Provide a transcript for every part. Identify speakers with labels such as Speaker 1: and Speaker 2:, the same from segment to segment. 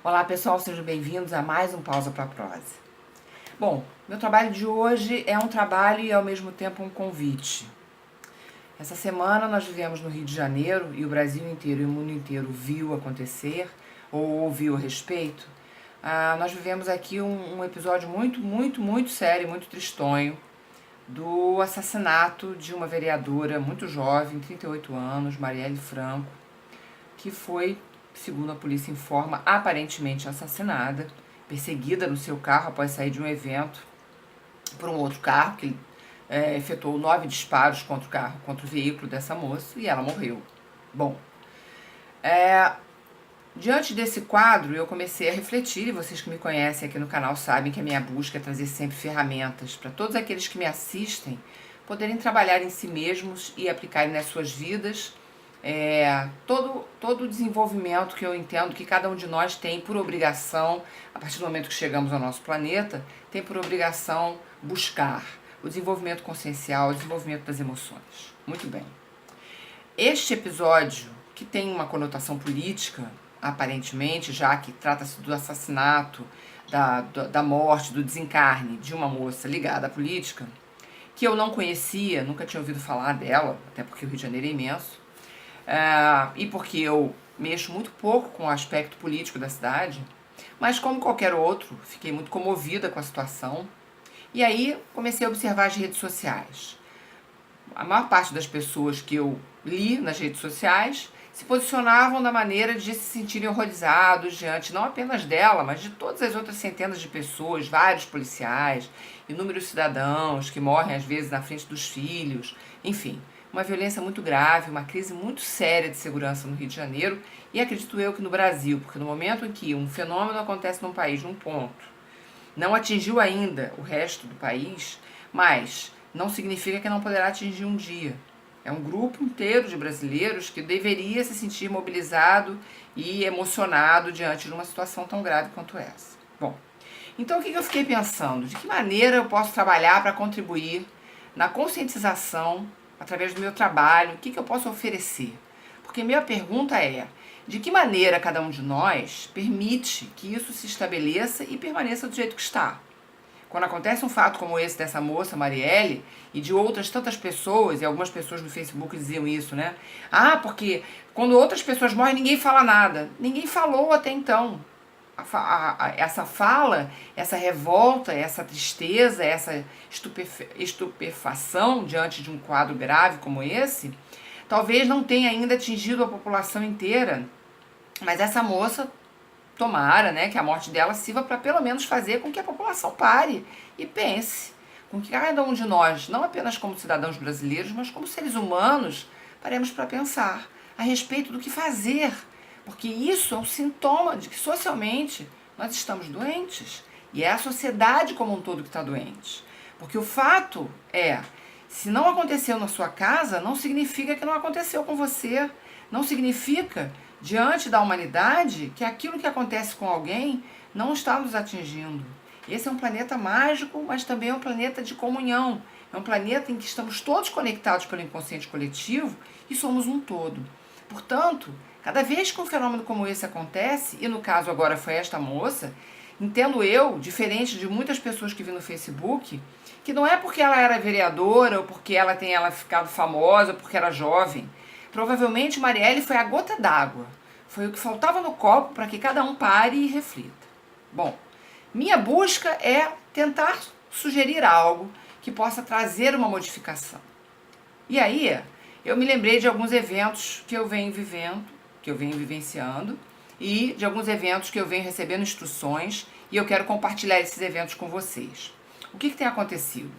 Speaker 1: Olá pessoal, sejam bem-vindos a mais um Pausa para Prosa. Bom, meu trabalho de hoje é um trabalho e ao mesmo tempo um convite. Essa semana nós vivemos no Rio de Janeiro e o Brasil inteiro e o mundo inteiro viu acontecer ou ouviu a respeito. Nós vivemos aqui um episódio muito sério, muito tristonho, do assassinato de uma vereadora muito jovem, 38 anos, Marielle Franco, que foi, segundo a polícia informa, aparentemente assassinada, perseguida no seu carro após sair de um evento por um outro carro, que efetuou 9 disparos contra o carro, contra o veículo dessa moça, e ela morreu. Bom, diante desse quadro, eu comecei a refletir, e vocês que me conhecem aqui no canal sabem que a minha busca é trazer sempre ferramentas para todos aqueles que me assistem poderem trabalhar em si mesmos e aplicarem nas suas vidas todo o desenvolvimento que eu entendo que cada um de nós tem por obrigação, a partir do momento que chegamos ao nosso planeta, tem por obrigação buscar o desenvolvimento consciencial, o desenvolvimento das emoções. Muito bem. Este episódio, que tem uma conotação política, aparentemente, já que trata-se do assassinato, da morte, do desencarne de uma moça ligada à política, que eu não conhecia, nunca tinha ouvido falar dela, até porque o Rio de Janeiro é imenso, e porque eu mexo muito pouco com o aspecto político da cidade, mas como qualquer outro, fiquei muito comovida com a situação. E aí comecei a observar as redes sociais. A maior parte das pessoas que eu li nas redes sociais se posicionavam da maneira de se sentirem horrorizados diante não apenas dela, mas de todas as outras centenas de pessoas, vários policiais, inúmeros cidadãos que morrem às vezes na frente dos filhos, enfim, uma violência muito grave, uma crise muito séria de segurança no Rio de Janeiro e acredito eu que no Brasil, porque no momento em que um fenômeno acontece num país, num ponto, não atingiu ainda o resto do país, mas não significa que não poderá atingir um dia. É um grupo inteiro de brasileiros que deveria se sentir mobilizado e emocionado diante de uma situação tão grave quanto essa. Bom, então o que eu fiquei pensando? De que maneira eu posso trabalhar para contribuir na conscientização através do meu trabalho? O que eu posso oferecer? Porque minha pergunta é: de que maneira cada um de nós permite que isso se estabeleça e permaneça do jeito que está? Quando acontece um fato como esse dessa moça, Marielle, e de outras tantas pessoas, e algumas pessoas no Facebook diziam isso, né? Porque quando outras pessoas morrem, ninguém fala nada. Ninguém falou até então. Essa fala, essa revolta, essa tristeza, essa estupefação diante de um quadro grave como esse, talvez não tenha ainda atingido a população inteira, mas essa moça, tomara, né, que a morte dela sirva para pelo menos fazer com que a população pare e pense, com que cada um de nós, não apenas como cidadãos brasileiros, mas como seres humanos, paremos para pensar a respeito do que fazer, porque isso é um sintoma de que socialmente nós estamos doentes e é a sociedade como um todo que está doente, porque o fato é, se não aconteceu na sua casa, não significa que não aconteceu com você, não significa diante da humanidade que aquilo que acontece com alguém não está nos atingindo. Esse é um planeta mágico, mas também é um planeta de comunhão. É um planeta em que estamos todos conectados pelo inconsciente coletivo e somos um todo. Portanto, cada vez que um fenômeno como esse acontece, e no caso agora foi esta moça, entendo eu, diferente de muitas pessoas que vi no Facebook, que não é porque ela era vereadora ou porque ela ficado famosa ou porque era jovem. Provavelmente Marielle foi a gota d'água, foi o que faltava no copo para que cada um pare e reflita. Bom, minha busca é tentar sugerir algo que possa trazer uma modificação. E aí, eu me lembrei de alguns eventos que eu venho vivendo, que eu venho vivenciando, e de alguns eventos que eu venho recebendo instruções, e eu quero compartilhar esses eventos com vocês. O que tem acontecido?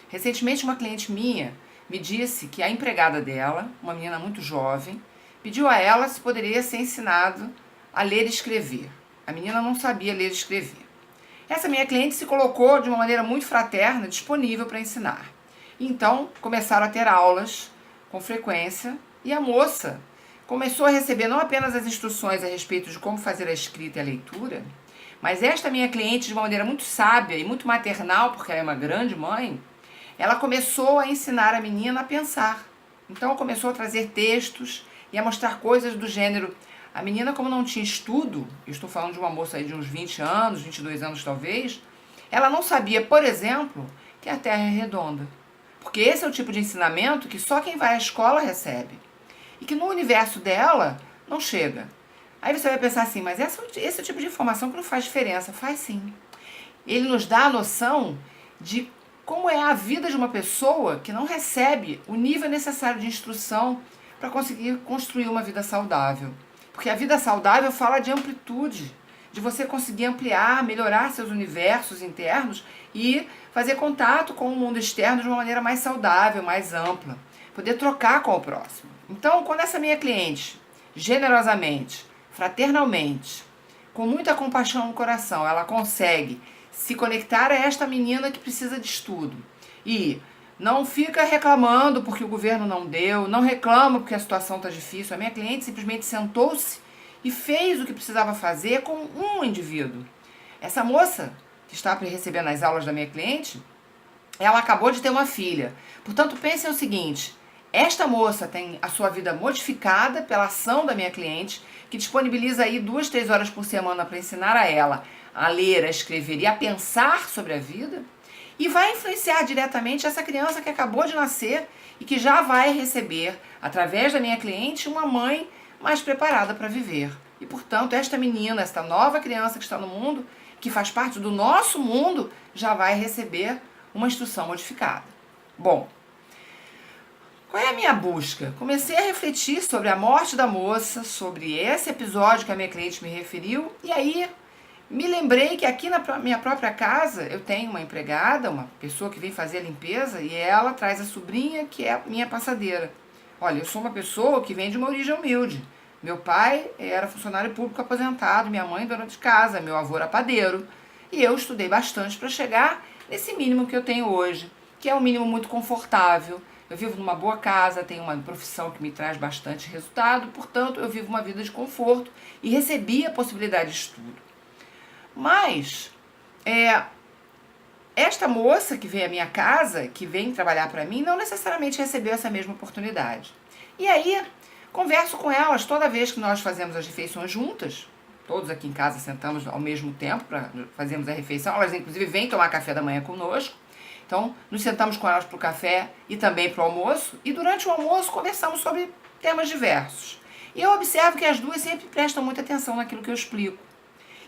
Speaker 1: Recentemente, uma cliente minha me disse que a empregada dela, uma menina muito jovem, pediu a ela se poderia ser ensinado a ler e escrever. A menina não sabia ler e escrever. Essa minha cliente se colocou de uma maneira muito fraterna, disponível para ensinar. Então, começaram a ter aulas com frequência e a moça começou a receber não apenas as instruções a respeito de como fazer a escrita e a leitura, mas esta minha cliente, de uma maneira muito sábia e muito maternal, porque ela é uma grande mãe, ela começou a ensinar a menina a pensar. Então começou a trazer textos e a mostrar coisas do gênero: A menina, como não tinha estudo, eu estou falando de uma moça aí de uns 20 anos, 22 anos talvez, ela não sabia, por exemplo, que a Terra é redonda. Porque esse é o tipo de ensinamento que só quem vai à escola recebe. E que no universo dela não chega. Aí você vai pensar assim, mas esse é o tipo de informação que não faz diferença. Faz sim. Ele nos dá a noção de como é a vida de uma pessoa que não recebe o nível necessário de instrução para conseguir construir uma vida saudável. Porque a vida saudável fala de amplitude, de você conseguir ampliar, melhorar seus universos internos e fazer contato com o mundo externo de uma maneira mais saudável, mais ampla. Poder trocar com o próximo. Então, quando essa minha cliente, generosamente, fraternalmente, com muita compaixão no coração, ela consegue se conectar a esta menina que precisa de estudo e não fica reclamando porque o governo não deu, não reclama porque a situação está difícil. A minha cliente simplesmente sentou-se e fez o que precisava fazer com um indivíduo. Essa moça que está recebendo as aulas da minha cliente, ela acabou de ter uma filha. Portanto, pensem o seguinte, esta moça tem a sua vida modificada pela ação da minha cliente, que disponibiliza aí 2, 3 horas por semana para ensinar a ela a ler, a escrever e a pensar sobre a vida, e vai influenciar diretamente essa criança que acabou de nascer e que já vai receber, através da minha cliente, uma mãe mais preparada para viver. E, portanto, esta menina, esta nova criança que está no mundo, que faz parte do nosso mundo, já vai receber uma instrução modificada. Bom, qual é a minha busca? Comecei a refletir sobre a morte da moça, sobre esse episódio que a minha cliente me referiu, e aí me lembrei que aqui na minha própria casa eu tenho uma empregada, uma pessoa que vem fazer a limpeza, e ela traz a sobrinha, que é a minha passadeira. Olha, eu sou uma pessoa que vem de uma origem humilde. Meu pai era funcionário público aposentado, minha mãe dona de casa, meu avô era padeiro. E eu estudei bastante para chegar nesse mínimo que eu tenho hoje, que é um mínimo muito confortável. Eu vivo numa boa casa, tenho uma profissão que me traz bastante resultado, portanto, eu vivo uma vida de conforto e recebi a possibilidade de estudo. Mas, esta moça que vem à minha casa, que vem trabalhar para mim, não necessariamente recebeu essa mesma oportunidade. E aí, converso com elas toda vez que nós fazemos as refeições juntas. Todos aqui em casa sentamos ao mesmo tempo para fazermos a refeição. Elas, inclusive, vêm tomar café da manhã conosco. Então, nos sentamos com elas para o café e também para o almoço. E durante o almoço conversamos sobre temas diversos. E eu observo que as duas sempre prestam muita atenção naquilo que eu explico.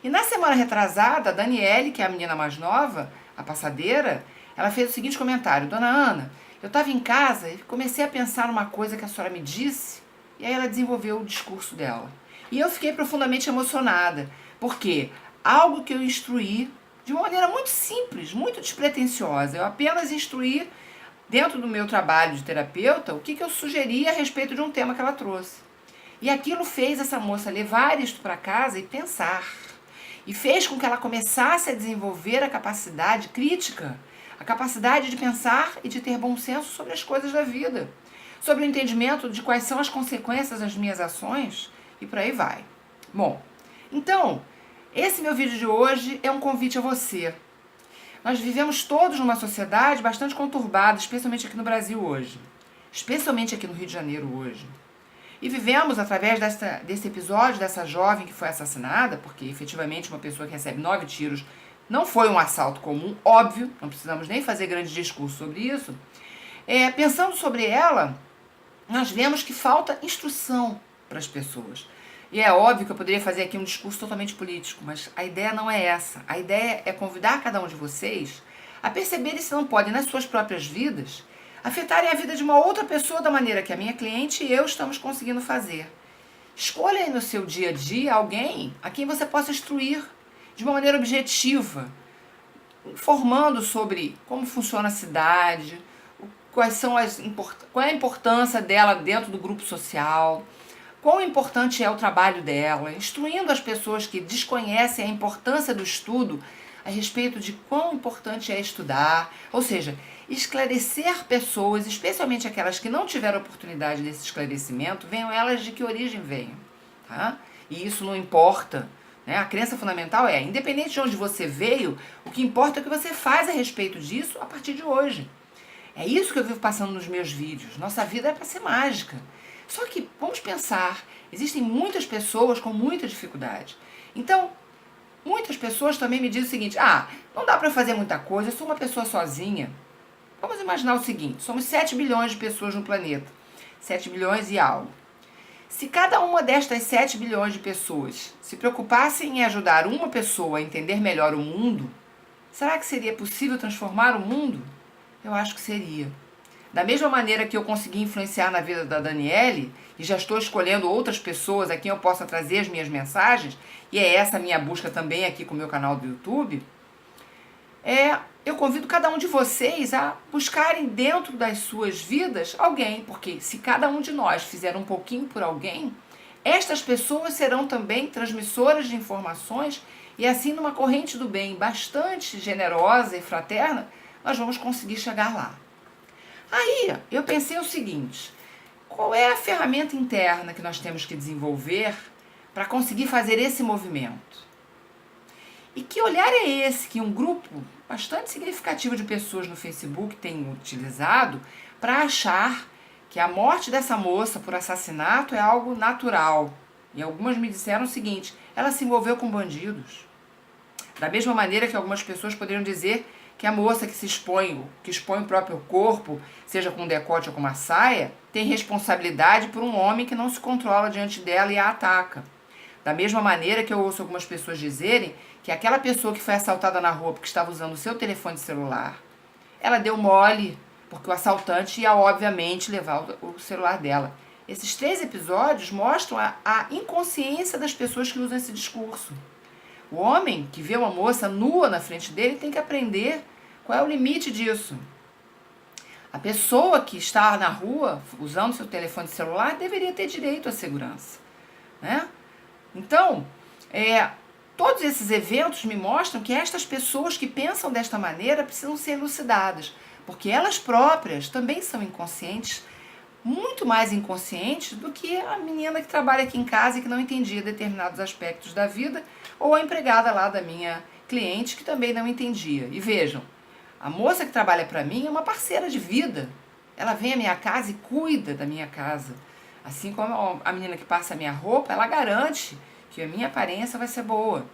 Speaker 1: E na semana retrasada, a Daniele, que é a menina mais nova, a passadeira, ela fez o seguinte comentário: Dona Ana, eu estava em casa e comecei a pensar numa coisa que a senhora me disse, e aí ela desenvolveu o discurso dela. E eu fiquei profundamente emocionada, porque algo que eu instruí de uma maneira muito simples, muito despretensiosa, eu apenas instruí, dentro do meu trabalho de terapeuta, o que eu sugeri a respeito de um tema que ela trouxe. E aquilo fez essa moça levar isto para casa e pensar. E fez com que ela começasse a desenvolver a capacidade crítica, a capacidade de pensar e de ter bom senso sobre as coisas da vida, sobre o entendimento de quais são as consequências das minhas ações e por aí vai. Bom, então, esse meu vídeo de hoje é um convite a você. Nós vivemos todos numa sociedade bastante conturbada, especialmente aqui no Brasil hoje, especialmente aqui no Rio de Janeiro hoje. E vivemos, através desse episódio, dessa jovem que foi assassinada, porque efetivamente uma pessoa que recebe 9 tiros não foi um assalto comum, óbvio, não precisamos nem fazer grande discurso sobre isso. Pensando sobre ela, nós vemos que falta instrução para as pessoas. E é óbvio que eu poderia fazer aqui um discurso totalmente político, mas a ideia não é essa. A ideia é convidar cada um de vocês a perceberem se não podem, nas suas próprias vidas, afetarem a vida de uma outra pessoa da maneira que a minha cliente e eu estamos conseguindo fazer. Escolha aí no seu dia a dia alguém a quem você possa instruir de uma maneira objetiva, informando sobre como funciona a cidade, qual é a importância dela dentro do grupo social, quão importante é o trabalho dela, instruindo as pessoas que desconhecem a importância do estudo a respeito de quão importante é estudar, ou seja, esclarecer pessoas, especialmente aquelas que não tiveram oportunidade desse esclarecimento, venham elas de que origem venham, tá? E isso não importa, né? A crença fundamental é, independente de onde você veio, o que importa é o que você faz a respeito disso a partir de hoje. É isso que eu vivo passando nos meus vídeos. Nossa vida é para ser mágica. Só que, vamos pensar, Existem muitas pessoas com muita dificuldade. Então, muitas pessoas também me dizem o seguinte: não dá para fazer muita coisa, eu sou uma pessoa sozinha. Vamos imaginar o seguinte: somos 7 bilhões de pessoas no planeta. 7 bilhões e algo. Se cada uma destas 7 bilhões de pessoas se preocupassem em ajudar uma pessoa a entender melhor o mundo, será que seria possível transformar o mundo? Eu acho que seria. Da mesma maneira que eu consegui influenciar na vida da Daniele, e já estou escolhendo outras pessoas a quem eu possa trazer as minhas mensagens, e é essa a minha busca também aqui com o meu canal do YouTube, eu convido cada um de vocês a buscarem dentro das suas vidas alguém, porque se cada um de nós fizer um pouquinho por alguém, estas pessoas serão também transmissoras de informações e assim numa corrente do bem bastante generosa e fraterna, nós vamos conseguir chegar lá. Aí eu pensei o seguinte: qual é a ferramenta interna que nós temos que desenvolver para conseguir fazer esse movimento? E que olhar é esse que um grupo bastante significativo de pessoas no Facebook tem utilizado para achar que a morte dessa moça por assassinato é algo natural? E algumas me disseram o seguinte: ela se envolveu com bandidos. Da mesma maneira que algumas pessoas poderiam dizer que a moça que expõe o próprio corpo, seja com decote ou com uma saia, tem responsabilidade por um homem que não se controla diante dela e a ataca. Da mesma maneira que eu ouço algumas pessoas dizerem que aquela pessoa que foi assaltada na rua porque estava usando o seu telefone celular, ela deu mole porque o assaltante ia obviamente levar o celular dela. Esses 3 episódios mostram a inconsciência das pessoas que usam esse discurso. O homem que vê uma moça nua na frente dele tem que aprender qual é o limite disso. A pessoa que está na rua usando seu telefone celular deveria ter direito à segurança, né? Então, todos esses eventos me mostram que estas pessoas que pensam desta maneira precisam ser elucidadas, porque elas próprias também são inconscientes, muito mais inconscientes do que a menina que trabalha aqui em casa e que não entendia determinados aspectos da vida, ou a empregada lá da minha cliente que também não entendia. E vejam, a moça que trabalha para mim é uma parceira de vida. Ela vem à minha casa e cuida da minha casa. Assim como a menina que passa a minha roupa, ela garante que a minha aparência vai ser boa.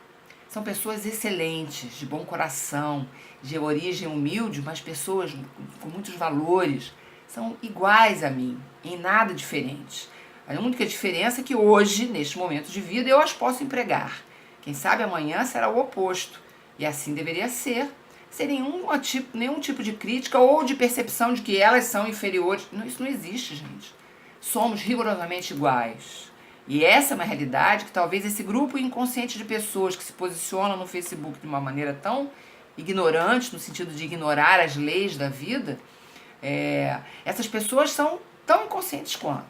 Speaker 1: São pessoas excelentes, de bom coração, de origem humilde, mas pessoas com muitos valores. São iguais a mim, em nada diferentes. A única diferença é que hoje, neste momento de vida, eu as posso empregar. Quem sabe amanhã será o oposto. E assim deveria ser, sem nenhum tipo de crítica ou de percepção de que elas são inferiores. Não, isso não existe, gente. Somos rigorosamente iguais. E essa é uma realidade que talvez esse grupo inconsciente de pessoas que se posicionam no Facebook de uma maneira tão ignorante, no sentido de ignorar as leis da vida, essas pessoas são tão inconscientes quanto.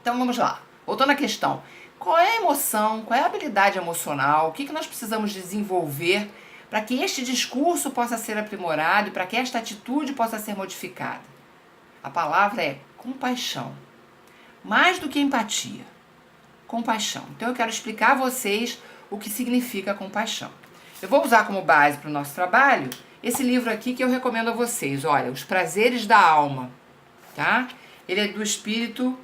Speaker 1: Então vamos lá, voltando à questão: qual é a emoção, qual é a habilidade emocional, o que nós precisamos desenvolver para que este discurso possa ser aprimorado e para que esta atitude possa ser modificada? A palavra é compaixão. Mais do que empatia, compaixão. Então eu quero explicar a vocês o que significa compaixão. Eu vou usar como base para o nosso trabalho esse livro aqui que eu recomendo a vocês. Olha, Os Prazeres da Alma, tá? Ele é do espírito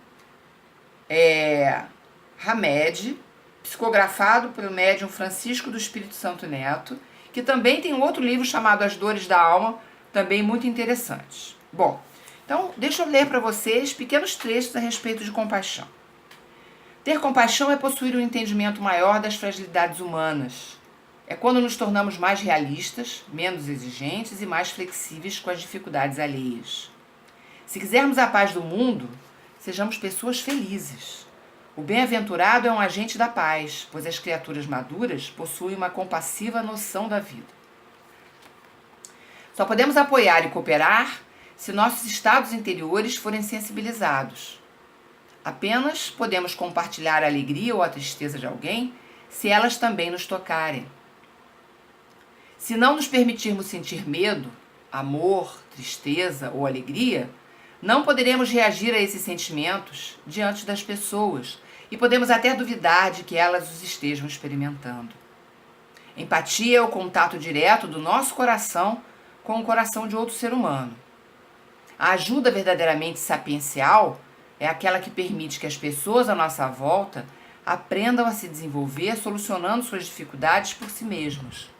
Speaker 1: Hamed, psicografado pelo médium Francisco do Espírito Santo Neto, que também tem um outro livro chamado As Dores da Alma, também muito interessante. Bom, então deixa eu ler para vocês pequenos trechos a respeito de compaixão. Ter compaixão é possuir um entendimento maior das fragilidades humanas. É quando nos tornamos mais realistas, menos exigentes e mais flexíveis com as dificuldades alheias. Se quisermos a paz do mundo, sejamos pessoas felizes. O bem-aventurado é um agente da paz, pois as criaturas maduras possuem uma compassiva noção da vida. Só podemos apoiar e cooperar se nossos estados interiores forem sensibilizados. Apenas podemos compartilhar a alegria ou a tristeza de alguém se elas também nos tocarem. Se não nos permitirmos sentir medo, amor, tristeza ou alegria, não poderemos reagir a esses sentimentos diante das pessoas e podemos até duvidar de que elas os estejam experimentando. Empatia é o contato direto do nosso coração com o coração de outro ser humano. A ajuda verdadeiramente sapiencial é aquela que permite que as pessoas à nossa volta aprendam a se desenvolver solucionando suas dificuldades por si mesmos.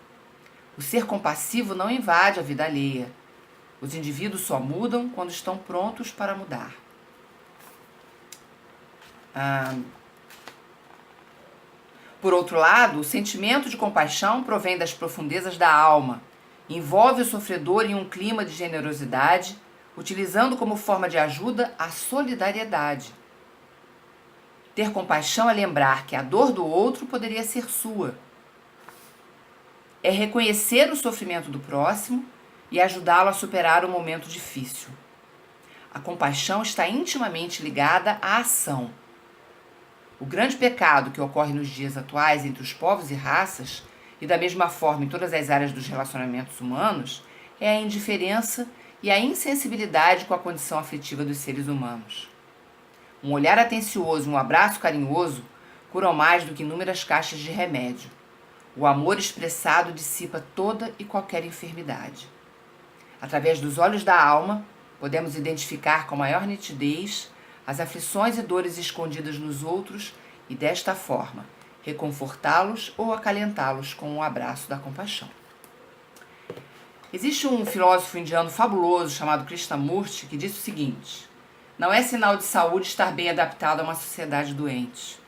Speaker 1: O ser compassivo não invade a vida alheia. Os indivíduos só mudam quando estão prontos para mudar. Por outro lado, o sentimento de compaixão provém das profundezas da alma, envolve o sofredor em um clima de generosidade, utilizando como forma de ajuda a solidariedade. Ter compaixão é lembrar que a dor do outro poderia ser sua. É reconhecer o sofrimento do próximo e ajudá-lo a superar um momento difícil. A compaixão está intimamente ligada à ação. O grande pecado que ocorre nos dias atuais entre os povos e raças, e da mesma forma em todas as áreas dos relacionamentos humanos, é a indiferença e a insensibilidade com a condição afetiva dos seres humanos. Um olhar atencioso e um abraço carinhoso curam mais do que inúmeras caixas de remédio. O amor expressado dissipa toda e qualquer enfermidade. Através dos olhos da alma, podemos identificar com maior nitidez as aflições e dores escondidas nos outros e, desta forma, reconfortá-los ou acalentá-los com um abraço da compaixão. Existe um filósofo indiano fabuloso chamado Krishnamurti que disse o seguinte: não é sinal de saúde estar bem adaptado a uma sociedade doente.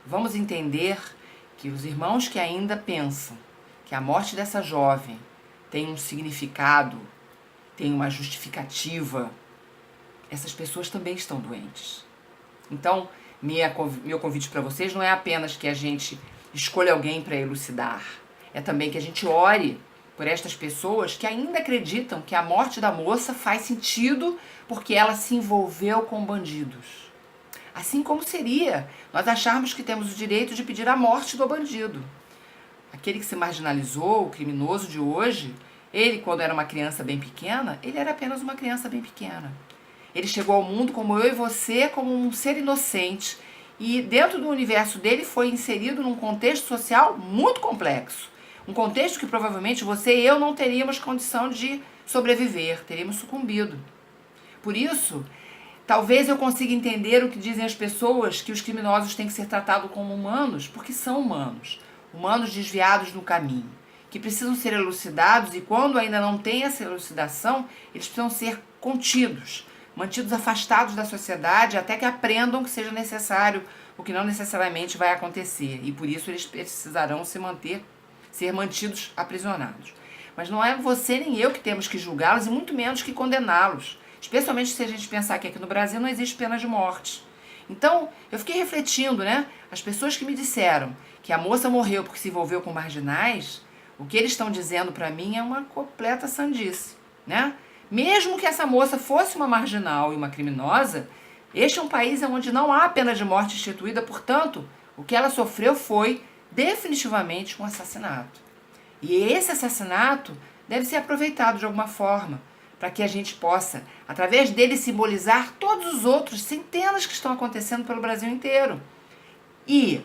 Speaker 1: Vamos entender que os irmãos que ainda pensam que a morte dessa jovem tem um significado, tem uma justificativa, essas pessoas também estão doentes. Então, meu convite para vocês não é apenas que a gente escolha alguém para elucidar, é também que a gente ore por estas pessoas que ainda acreditam que a morte da moça faz sentido porque ela se envolveu com bandidos. Assim como seria nós acharmos que temos o direito de pedir a morte do bandido. Aquele que se marginalizou, o criminoso de hoje, ele, quando era uma criança bem pequena, ele era apenas uma criança bem pequena. Ele chegou ao mundo como eu e você, como um ser inocente. E dentro do universo dele foi inserido num contexto social muito complexo. Um contexto que provavelmente você e eu não teríamos condição de sobreviver, teríamos sucumbido. Por isso, talvez eu consiga entender o que dizem as pessoas, que os criminosos têm que ser tratados como humanos, porque são humanos. Humanos desviados no caminho, que precisam ser elucidados e quando ainda não tem essa elucidação, eles precisam ser contidos, mantidos afastados da sociedade até que aprendam que seja necessário, o que não necessariamente vai acontecer. E por isso eles precisarão ser mantidos aprisionados. Mas não é você nem eu que temos que julgá-los e muito menos que condená-los. Especialmente se a gente pensar que aqui no Brasil não existe pena de morte. Então, eu fiquei refletindo, né? As pessoas que me disseram que a moça morreu porque se envolveu com marginais, o que eles estão dizendo para mim é uma completa sandice, né? Mesmo que essa moça fosse uma marginal e uma criminosa, este é um país onde não há pena de morte instituída, portanto, o que ela sofreu foi definitivamente um assassinato. E esse assassinato deve ser aproveitado de alguma forma, para que a gente possa, através dele, simbolizar todos os outros centenas que estão acontecendo pelo Brasil inteiro. E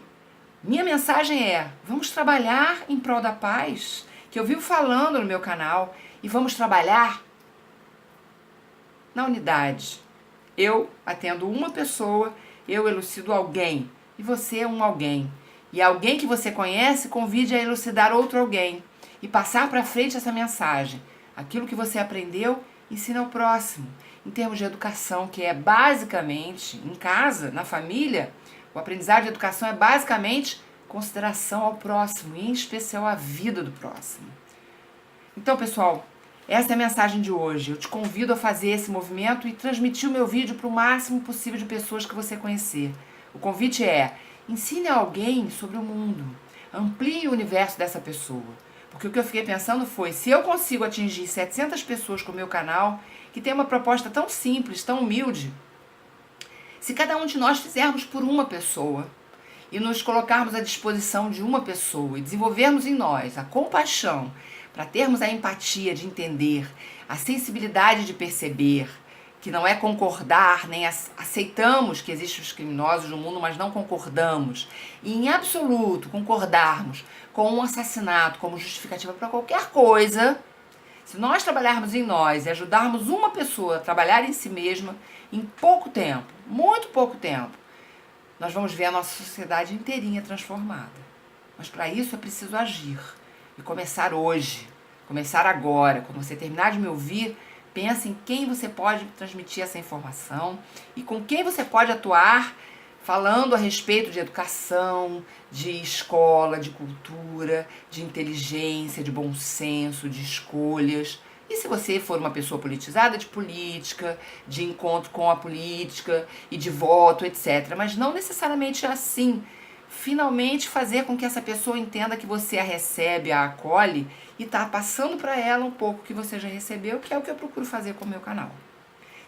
Speaker 1: minha mensagem é: vamos trabalhar em prol da paz, que eu vivo falando no meu canal, e vamos trabalhar na unidade. Eu atendo uma pessoa, eu elucido alguém, e você é um alguém. E alguém que você conhece, convide a elucidar outro alguém e passar para frente essa mensagem. Aquilo que você aprendeu, ensina ao próximo. Em termos de educação, que é basicamente, em casa, na família, o aprendizado de educação é basicamente consideração ao próximo, e em especial à vida do próximo. Então, pessoal, essa é a mensagem de hoje. Eu te convido a fazer esse movimento e transmitir o meu vídeo para o máximo possível de pessoas que você conhecer. O convite é: ensine a alguém sobre o mundo. Amplie o universo dessa pessoa. Porque o que eu fiquei pensando foi, se eu consigo atingir 700 pessoas com o meu canal, que tem uma proposta tão simples, tão humilde, se cada um de nós fizermos por uma pessoa e nos colocarmos à disposição de uma pessoa e desenvolvermos em nós a compaixão, para termos a empatia de entender, a sensibilidade de perceber, que não é concordar, nem aceitamos que existem os criminosos no mundo, mas não concordamos. E em absoluto concordarmos com um assassinato como justificativa para qualquer coisa, Se nós trabalharmos em nós e ajudarmos uma pessoa a trabalhar em si mesma, em pouco tempo, muito pouco tempo, nós vamos ver a nossa sociedade inteirinha transformada. Mas para isso é preciso agir e começar hoje, começar agora. Quando você terminar de me ouvir, pense em quem você pode transmitir essa informação e com quem você pode atuar falando a respeito de educação, de escola, de cultura, de inteligência, de bom senso, de escolhas. E se você for uma pessoa politizada, de política, de encontro com a política e de voto, etc. Mas não necessariamente assim. Finalmente fazer com que essa pessoa entenda que você a recebe, a acolhe e está passando para ela um pouco que você já recebeu, que é o que eu procuro fazer com o meu canal.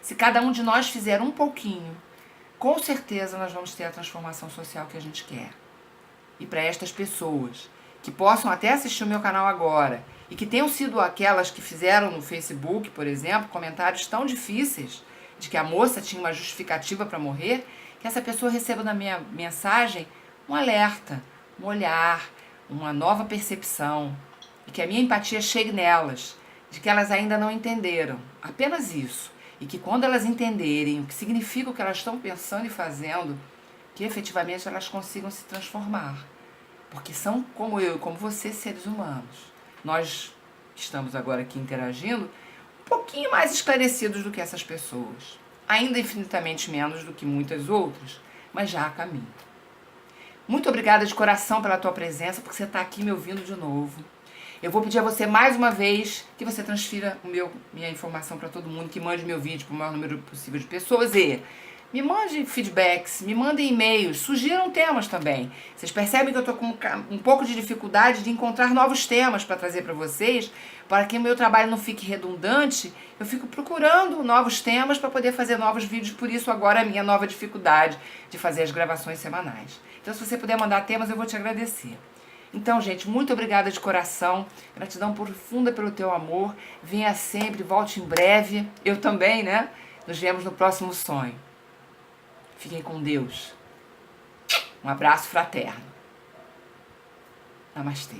Speaker 1: Se cada um de nós fizer um pouquinho, com certeza nós vamos ter a transformação social que a gente quer. E para estas pessoas que possam até assistir o meu canal agora e que tenham sido aquelas que fizeram no Facebook, por exemplo, comentários tão difíceis de que a moça tinha uma justificativa para morrer, que essa pessoa receba na minha mensagem um alerta, um olhar, uma nova percepção e que a minha empatia chegue nelas, de que elas ainda não entenderam, apenas isso. E que quando elas entenderem o que significa o que elas estão pensando e fazendo, que efetivamente elas consigam se transformar. Porque são como eu e como você, seres humanos. Nós que estamos agora aqui interagindo, um pouquinho mais esclarecidos do que essas pessoas. Ainda infinitamente menos do que muitas outras, mas já a caminho. Muito obrigada de coração pela tua presença, porque você está aqui me ouvindo de novo. Eu vou pedir a você mais uma vez que você transfira minha informação para todo mundo, que mande meu vídeo para o maior número possível de pessoas e me mande feedbacks, me mandem e-mails, sugiram temas também. Vocês percebem que eu estou com um pouco de dificuldade de encontrar novos temas para trazer para vocês, para que o meu trabalho não fique redundante. Eu fico procurando novos temas para poder fazer novos vídeos, por isso agora a minha nova dificuldade de fazer as gravações semanais. Então se você puder mandar temas, eu vou te agradecer. Então, gente, muito obrigada de coração, gratidão profunda pelo teu amor, venha sempre, volte em breve, eu também, né? Nos vemos no próximo sonho. Fiquem com Deus. Um abraço fraterno. Namastê.